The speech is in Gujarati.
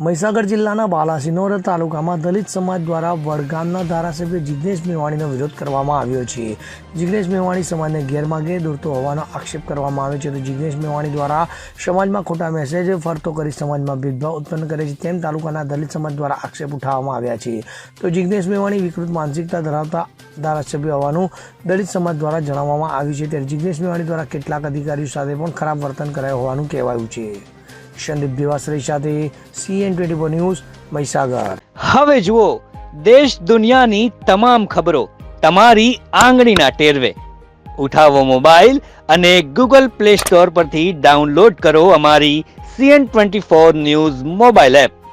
મહીસાગર જિલ્લાના બાલાસિનોર તાલુકામાં દલિત સમાજ દ્વારા વડગામના ધારાસભ્ય જિગ્નેશ મેવાણીનો વિરોધ કરવામાં આવ્યો છે. જિગ્નેશ મેવાણી સમાજને ગેરમાર્ગે દોરતો હોવાનો આક્ષેપ કરવામાં આવ્યો છે. તો જિગ્નેશ મેવાણી દ્વારા સમાજમાં ખોટા મેસેજ ફરતો કરી સમાજમાં ભેદભાવ ઉત્પન્ન કરે છે તેમ તાલુકાના દલિત સમાજ દ્વારા આક્ષેપ ઉઠાવવામાં આવ્યા છે. તો જિગ્નેશ મેવાણી વિકૃત માનસિકતા ધરાવતા ધારાસભ્ય હોવાનું દલિત સમાજ દ્વારા જણાવવામાં આવ્યું છે. ત્યારે જિગ્નેશ મેવાણી દ્વારા કેટલાક અધિકારીઓ સાથે પણ ખરાબ વર્તન કરાયું હોવાનું કહેવાયું છે. સંદીપ દેવાસરી સાથે CN24 ન્યૂઝ મહીસાગર. હવે જુઓ દેશ દુનિયાની તમામ ખબરો તમારી આંગળીના ટેરવે. ઉઠાવો મોબાઈલ અને Google Play Store પરથી ડાઉનલોડ કરો અમારી CN24 ન્યૂઝ મોબાઈલ એપ.